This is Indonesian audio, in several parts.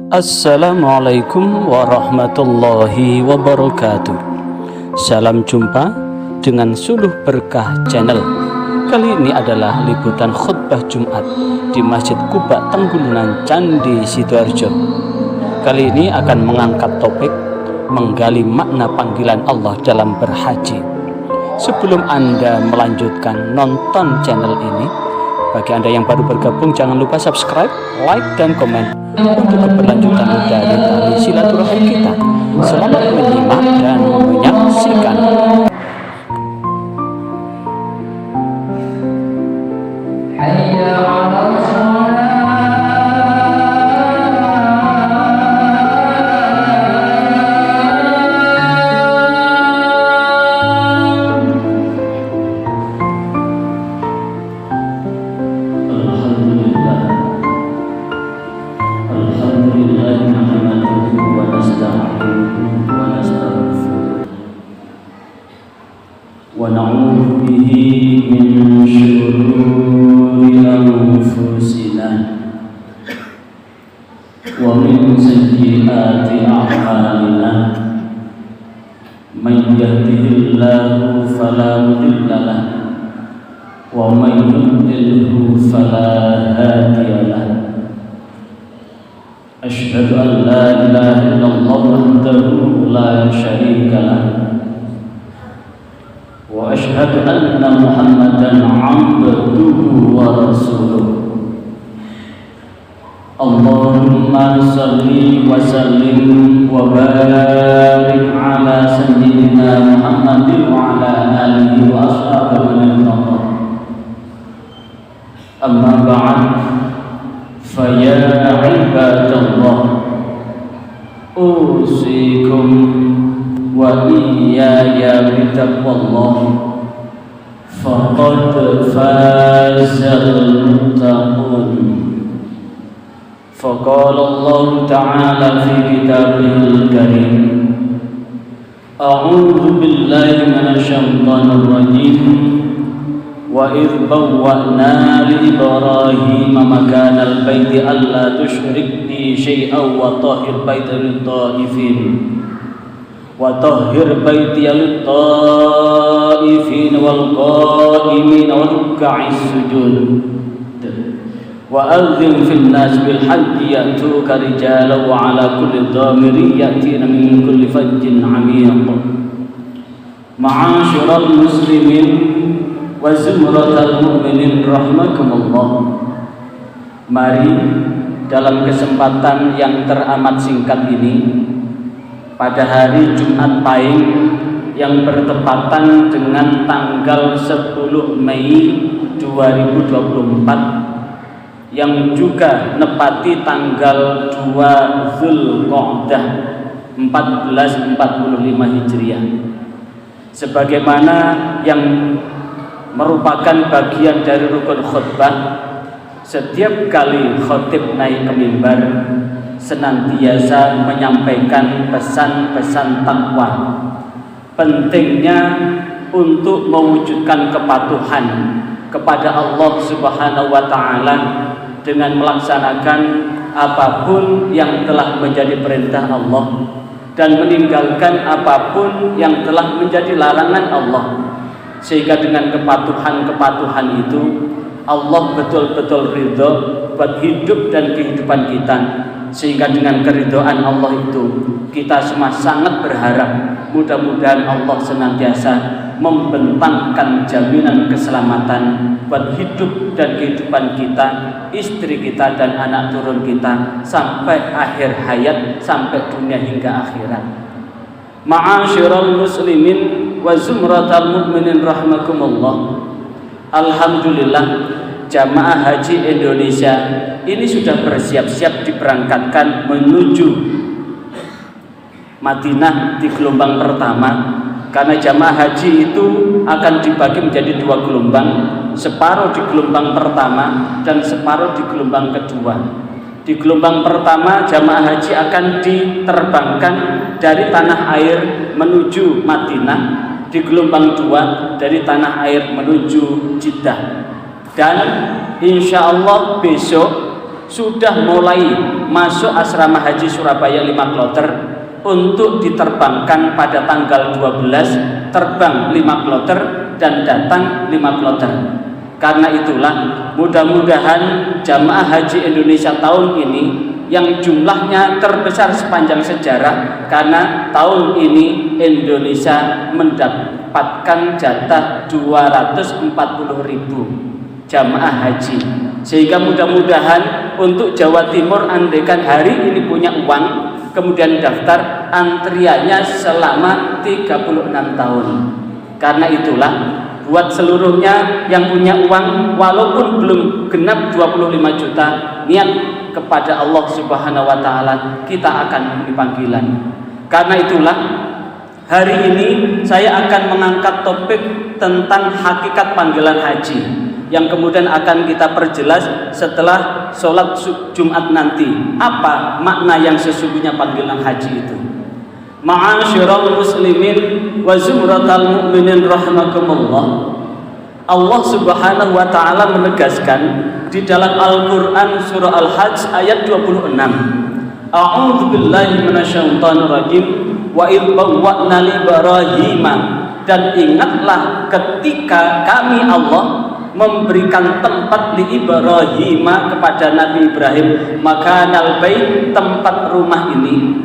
Assalamualaikum warahmatullahi wabarakatuh. Salam jumpa dengan Suluh Berkah Channel. Kali ini adalah liputan khutbah Jumat di Masjid Kuba Tenggulunan Candi Sidoarjo. Kali ini akan mengangkat topik menggali makna panggilan Allah dalam berhaji. Sebelum Anda melanjutkan nonton channel ini, bagi Anda yang baru bergabung, jangan lupa subscribe, like, dan komen untuk keberlanjutan dari tali silaturahim kita. Selamat menyimak dan menyaksikan. ونعوذ به من شرور أنفسنا ومن سيئات أعمالنا من يهده الله فلا مضل له ومن يضلله فلا هادي له أشهد أن لا إله إلا الله وحده لا شريك له وأشهد أن محمدًا عبده ورسوله اللهم صل وسلم وبارك على سيدنا محمد وعلى آله وأصحابه من اتقى أما بعد فيا عباد الله أوصيكم وإياي بتقوى الله فقد فاز المتقون فقال الله تعالى في كتابه الكريم أعوذ بالله من الشيطان الرجيم وإذ بوأنا لإبراهيم مكان البيت ألا تشرك بي شيئا وطهر بيت للطائفين وطهر بيتي للطائفين والقائمين والركع السجود وأذن في الناس بالحج يأتوك رجالا وعلى كل ضامر يأتين من كل فج عميق معاشر المسلمين وزمرة المؤمنين رحمكم الله. Mari dalam kesempatan yang teramat singkat ini, pada hari Jumat Pahing yang bertepatan dengan tanggal 10 Mei 2024 yang juga nepati tanggal 2 Zulqa'dah 1445 Hijriah, sebagaimana yang merupakan bagian dari rukun khutbah, setiap kali khotib naik ke mimbar senantiasa menyampaikan pesan-pesan takwa, pentingnya untuk mewujudkan kepatuhan kepada Allah Subhanahu wa Ta'ala dengan melaksanakan apapun yang telah menjadi perintah Allah dan meninggalkan apapun yang telah menjadi larangan Allah, sehingga dengan kepatuhan itu Allah betul-betul ridho buat hidup dan kehidupan kita, sehingga dengan keridhaan Allah itu kita semua sangat berharap mudah-mudahan Allah senantiasa membentangkan jaminan keselamatan buat hidup dan kehidupan kita, istri kita dan anak turun kita sampai akhir hayat, sampai dunia hingga akhirat. Ma'asyiral muslimin wa zumratal mu'minin rahimakumullah. Alhamdulillah, jamaah haji Indonesia ini sudah bersiap-siap diberangkatkan menuju Madinah di gelombang pertama, karena jamaah haji itu akan dibagi menjadi 2 gelombang, separuh di gelombang pertama dan separuh di gelombang kedua. Di gelombang pertama jamaah haji akan diterbangkan dari tanah air menuju Madinah, di gelombang 2 dari tanah air menuju Jeddah. Dan insya Allah besok sudah mulai masuk asrama haji Surabaya 5 kloter untuk diterbangkan pada tanggal 12, terbang 5 kloter dan datang 5 kloter. Karena itulah mudah-mudahan jamaah haji Indonesia tahun ini yang jumlahnya terbesar sepanjang sejarah, karena tahun ini Indonesia mendapatkan jatah 240.000 jamaah haji. Sehingga mudah-mudahan untuk Jawa Timur, andaikan hari ini punya uang kemudian daftar, antriannya selama 36 tahun. Karena itulah buat seluruhnya yang punya uang, walaupun belum genap 25 juta, niat kepada Allah Subhanahu wa Ta'ala, kita akan memberi panggilan. Karena itulah hari ini saya akan mengangkat topik tentang hakikat panggilan haji, yang kemudian akan kita perjelas setelah sholat Jumat nanti. Apa makna yang sesungguhnya panggilan haji itu? Ma'asyiral muslimin wa zumratal mu'minin rahimakumullah. Allah Subhanahu wa Ta'ala menegaskan di dalam Al-Qur'an surah Al-Hajj ayat 26. A'udzu billahi minasyaitonir rajim. Wa idh bawwa'na li Ibrahim, dan ingatlah ketika kami Allah memberikan tempat li Ibrahim kepada Nabi Ibrahim, makanal bait, tempat rumah ini,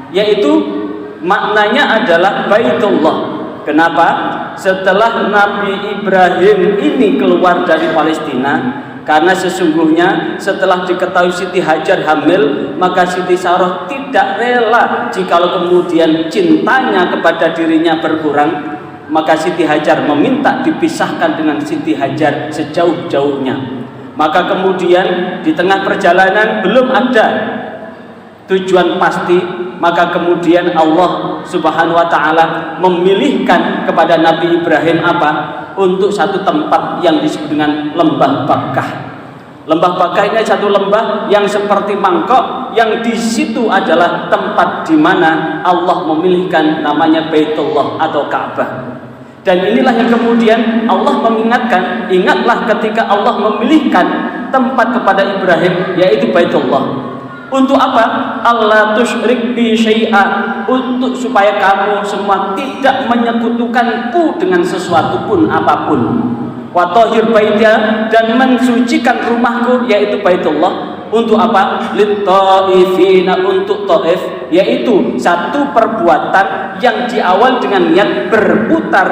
yaitu maknanya adalah Baitullah. Kenapa? Setelah Nabi Ibrahim ini keluar dari Palestina, karena sesungguhnya setelah diketahui Siti Hajar hamil, maka Siti Sarah tidak rela jikalau kemudian cintanya kepada dirinya berkurang, maka Siti Hajar meminta dipisahkan dengan Siti Hajar sejauh-jauhnya. Maka kemudian di tengah perjalanan belum ada tujuan pasti, maka kemudian Allah Subhanahu wa Ta'ala memilihkan kepada Nabi Ibrahim apa? Untuk satu tempat yang disebut dengan Lembah Bakkah. Lembah Bakkah ini satu lembah yang seperti mangkok, yang di situ adalah tempat di mana Allah memilihkan namanya Baitullah atau Ka'bah. Dan inilah yang kemudian Allah mengingatkan, ingatlah ketika Allah memilihkan tempat kepada Ibrahim, yaitu Baitullah. Untuk apa? Allah tusyrik bi syai'a, untuk supaya kamu semua tidak menyekutukanku dengan sesuatu pun apapun. Wa tahhir baitiya, dan mensucikan rumahku yaitu Baitullah. Untuk apa? Lit taifina, untuk taif, yaitu satu perbuatan yang diawal dengan niat berputar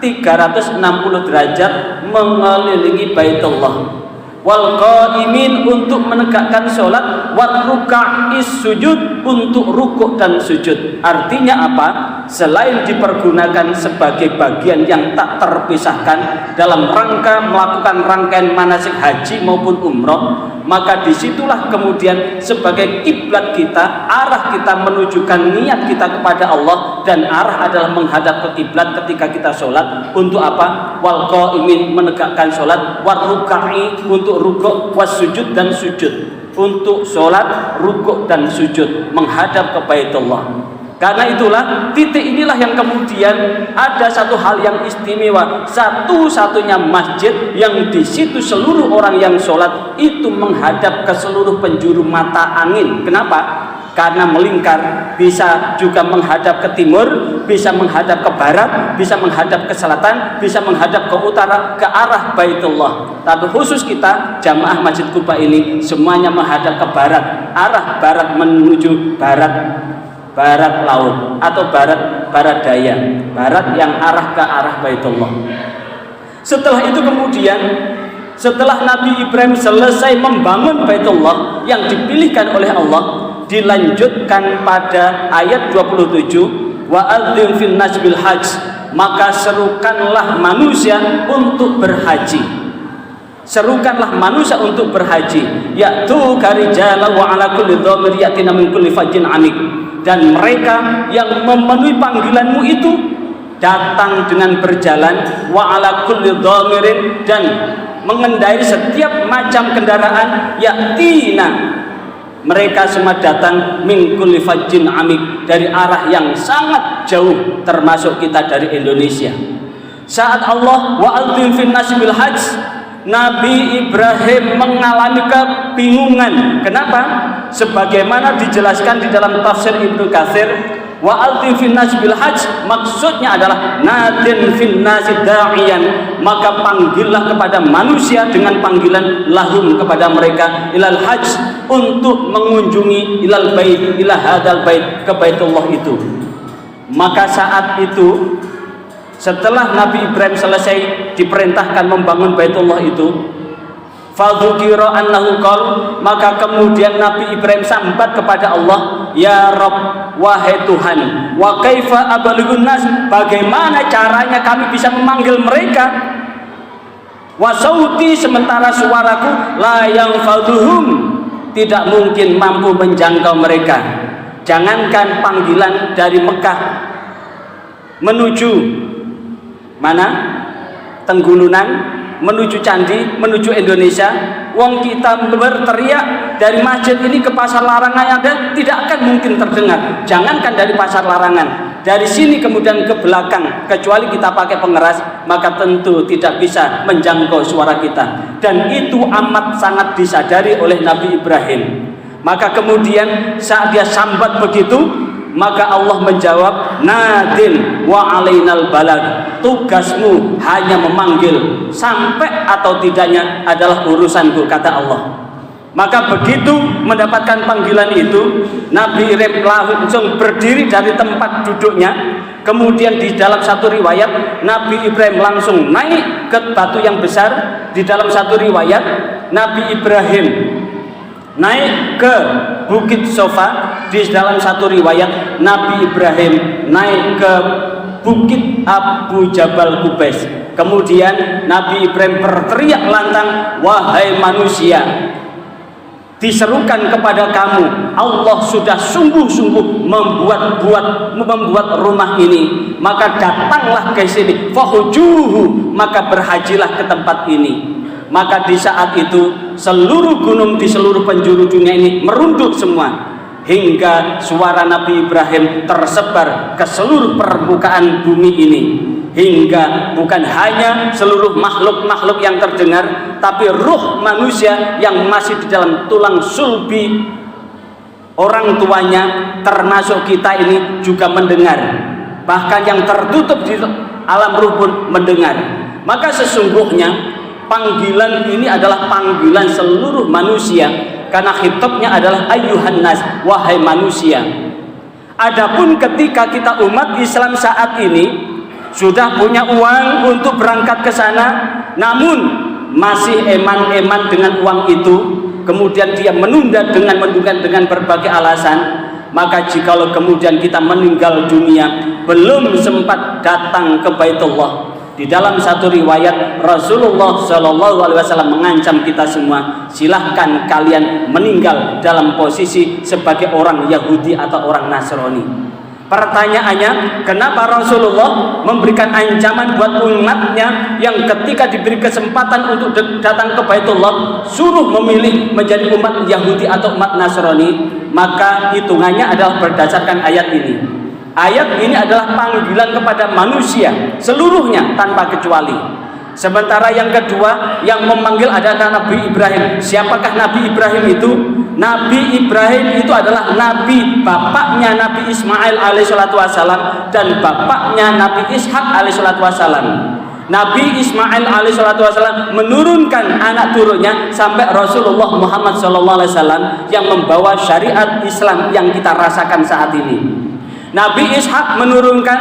360 derajat mengelilingi Baitullah. Wal qaimin, untuk menegakkan sholat, wal ruka'is sujud, untuk rukuk dan sujud. Artinya apa? Selain dipergunakan sebagai bagian yang tak terpisahkan dalam rangka melakukan rangkaian manasik haji maupun umroh, maka disitulah kemudian sebagai kiblat kita, arah kita menunjukkan niat kita kepada Allah, dan arah adalah menghadap ke kiblat ketika kita sholat. Untuk apa? Wal qaimin, menegakkan sholat, wal ruka'i, untuk rukuk, was sujud, dan sujud. Untuk sholat, rukuk, dan sujud menghadap ke Baitullah. Karena itulah titik inilah yang kemudian ada satu hal yang istimewa, satu-satunya masjid yang di situ seluruh orang yang sholat itu menghadap ke seluruh penjuru mata angin. Kenapa? Karena melingkar, bisa juga menghadap ke timur, bisa menghadap ke barat, bisa menghadap ke selatan, bisa menghadap ke utara, ke arah Baitullah. Tapi khusus kita jamaah Masjid Quba ini semuanya menghadap ke barat, arah barat menuju barat laut atau barat daya, barat yang arah ke arah Baitullah. Setelah itu kemudian, setelah Nabi Ibrahim selesai membangun Baitullah yang dipilihkan oleh Allah, dilanjutkan pada ayat 27, wa adzim fil nas bil hajj, maka serukanlah manusia untuk berhaji. Serukanlah manusia untuk berhaji, yaitu karijala wa ala kulli dhamir yatina min kulli fajjin amik. Dan mereka yang memenuhi panggilanmu itu datang dengan berjalan, wa ala kulli dhamirin, dan mengendarai setiap macam kendaraan, yatina, mereka semua datang min kulli fajjin amik, dari arah yang sangat jauh, termasuk kita dari Indonesia. Saat Allah wa adzim fin nas bil hajj, Nabi Ibrahim mengalami kebingungan. Kenapa? Sebagaimana dijelaskan di dalam tafsir Ibnu Katsir, wa alti finnas bil hajj, maksudnya adalah nadin finnas da'iyan, maka panggillah kepada manusia dengan panggilan lahum, kepada mereka, ilal hajj, untuk mengunjungi ilal bait, ila hadal bait, ke Baitullah itu. Maka saat itu, setelah Nabi Ibrahim selesai diperintahkan membangun Baitullah itu, fadzukira annahu qol, maka kemudian Nabi Ibrahim sambat kepada Allah, ya Rabb, wahai Tuhan, wa kaifa abalighun nas, bagaimana caranya kami bisa memanggil mereka, wa sauti, sementara suaraku la yanfadhuhum, tidak mungkin mampu menjangkau mereka. Jangankan panggilan dari Mekah menuju mana? Tenggulunan, menuju Candi, menuju Indonesia, wong kita berteriak dari masjid ini ke pasar larangan ada, tidak akan mungkin terdengar. Jangankan dari pasar larangan, dari sini kemudian ke belakang, kecuali kita pakai pengeras, maka tentu tidak bisa menjangkau suara kita. Dan itu amat sangat disadari oleh Nabi Ibrahim. Maka kemudian saat dia sambat begitu, maka Allah menjawab, nadin wa alainal balag, tugasmu hanya memanggil, sampai atau tidaknya adalah urusanku, kata Allah. Maka begitu mendapatkan panggilan itu, Nabi Ibrahim langsung berdiri dari tempat duduknya. Kemudian di dalam satu riwayat, Nabi Ibrahim langsung naik ke batu yang besar. Di dalam satu riwayat, Nabi Ibrahim naik ke Bukit Sofa. Di dalam satu riwayat, Nabi Ibrahim naik ke Bukit Abu Jabal Kubais. Kemudian Nabi Ibrahim berteriak lantang, wahai manusia, diserukan kepada kamu, Allah sudah sungguh-sungguh membuat rumah ini, maka datanglah ke sini, fahujuhu, maka berhajilah ke tempat ini. Maka di saat itu seluruh gunung di seluruh penjuru dunia ini merunduk semua, hingga suara Nabi Ibrahim tersebar ke seluruh permukaan bumi ini, hingga bukan hanya seluruh makhluk-makhluk yang terdengar, tapi ruh manusia yang masih di dalam tulang sulbi orang tuanya, termasuk kita ini juga mendengar. Bahkan yang tertutup di alam ruh pun mendengar. Maka sesungguhnya panggilan ini adalah panggilan seluruh manusia, karena khitabnya adalah ayyuhan nas, wahai manusia. Adapun ketika kita umat Islam saat ini sudah punya uang untuk berangkat ke sana, namun masih eman-eman dengan uang itu, kemudian dia menunda dengan berbagai alasan, maka jikalau kemudian kita meninggal dunia belum sempat datang ke Baitullah, di dalam satu riwayat Rasulullah SAW mengancam kita semua, silahkan kalian meninggal dalam posisi sebagai orang Yahudi atau orang Nasrani. Pertanyaannya, kenapa Rasulullah memberikan ancaman buat umatnya yang ketika diberi kesempatan untuk datang ke Baitullah suruh memilih menjadi umat Yahudi atau umat Nasrani? Maka hitungannya adalah berdasarkan ayat ini. Ayat ini adalah panggilan kepada manusia seluruhnya tanpa kecuali. Sementara yang kedua yang memanggil adalah Nabi Ibrahim. Siapakah Nabi Ibrahim itu? Nabi Ibrahim itu adalah nabi, bapaknya Nabi Ismail alaihissalatu wassalam dan bapaknya Nabi Ishak alaihissalatu wassalam. Nabi Ismail alaihissalatu wassalam menurunkan anak turunnya sampai Rasulullah Muhammad sallallahu alaihi wasallam yang membawa syariat Islam yang kita rasakan saat ini. Nabi Ishak menurunkan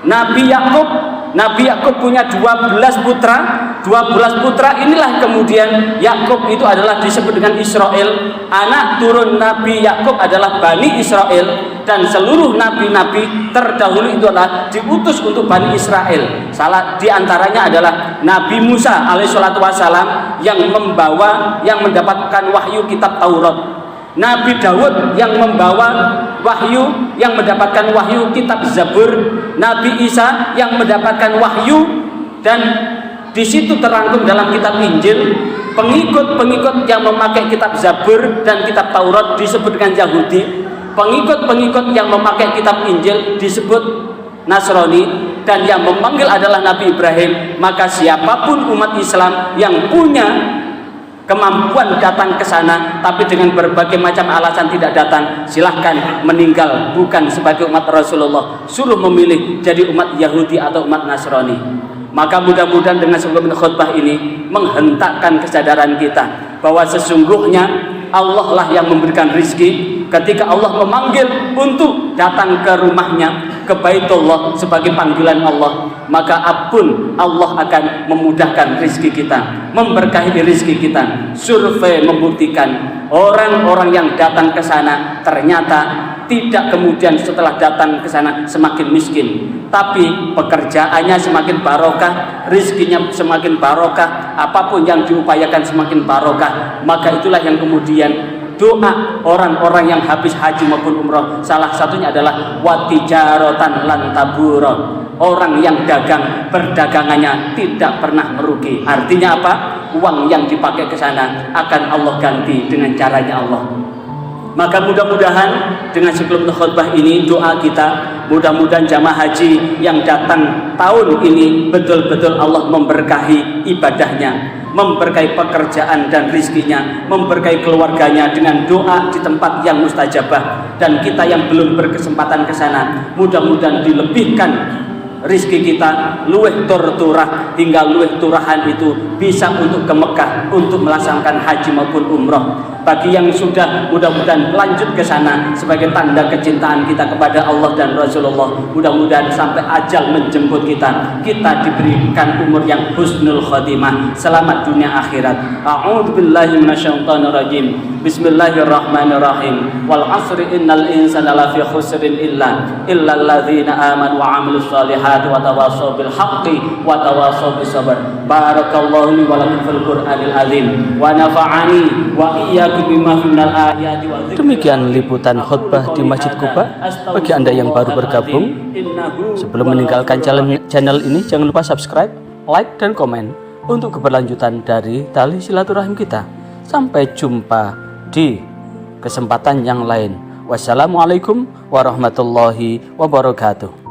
Nabi Yakub. Nabi Yakub punya 12 putra. 12 putra inilah kemudian Yakub itu adalah disebut dengan Israel. Anak turun Nabi Yakub adalah Bani Israel. Dan seluruh nabi-nabi terdahulu itu adalah diutus untuk Bani Israel. Salah diantaranya adalah Nabi Musa alaihissalatu wassalam yang mendapatkan wahyu kitab Taurat. Nabi Daud yang membawa wahyu, yang mendapatkan wahyu kitab Zabur. Nabi Isa yang mendapatkan wahyu, dan di situ terangkum dalam kitab Injil. Pengikut-pengikut yang memakai kitab Zabur dan kitab Taurat disebut dengan Yahudi. Pengikut-pengikut yang memakai kitab Injil disebut Nasrani. dan yang memanggil adalah Nabi Ibrahim, maka siapapun umat Islam yang punya kemampuan datang ke sana tapi dengan berbagai macam alasan tidak datang, silahkan meninggal bukan sebagai umat Rasulullah, suruh memilih jadi umat Yahudi atau umat Nasrani. Maka mudah-mudahan dengan sebelum khutbah ini menghentakkan kesadaran kita bahwa sesungguhnya Allah lah yang memberikan rizki. Ketika Allah memanggil untuk datang ke rumahnya, ke Baitullah sebagai panggilan Allah, maka apapun Allah akan memudahkan rizki kita, memberkahi rizki kita. Survei membuktikan orang-orang yang datang ke sana ternyata tidak kemudian setelah datang ke sana semakin miskin, tapi pekerjaannya semakin barokah, rizkinya semakin barokah, apapun yang diupayakan semakin barokah. Maka itulah yang kemudian doa orang-orang yang habis haji maupun umroh, salah satunya adalah watijarotan lan taburo, orang yang dagang berdagangannya tidak pernah merugi. Artinya apa? Uang yang dipakai ke sana akan Allah ganti dengan caranya Allah. Maka mudah-mudahan dengan sebelum khutbah ini doa kita, mudah-mudahan jamaah haji yang datang tahun ini betul-betul Allah memberkahi ibadahnya, memberkahi pekerjaan dan rizkinya, memberkahi keluarganya dengan doa di tempat yang mustajabah. Dan kita yang belum berkesempatan ke sana, mudah-mudahan dilebihkan rizki kita, luweh turah hingga luweh turahan itu bisa untuk ke Mekah untuk melaksanakan haji maupun umroh. Bagi yang sudah, mudah-mudahan lanjut ke sana sebagai tanda kecintaan kita kepada Allah dan Rasulullah. Mudah-mudahan sampai ajal menjemput kita, kita diberikan umur yang husnul khotimah, selamat dunia akhirat. A'udzubillahi minasyaitonirrajim. Bismillahirrahmanirrahim. Wal 'asri innal insana lafi khusrin illal ladzina amanu wa 'amilus shalihati wa tawassaw bil haqqi wa tawassaw bis sabr. Barakallahu li wa lakum fil Qur'anil azim wa nafa'ani wa iyyakum. Demikian liputan khutbah di Masjid Quba. Bagi Anda yang baru bergabung, sebelum meninggalkan channel ini, jangan lupa subscribe, like, dan komen untuk keberlanjutan dari tali silaturahim kita. Sampai jumpa di kesempatan yang lain. Wassalamualaikum warahmatullahi wabarakatuh.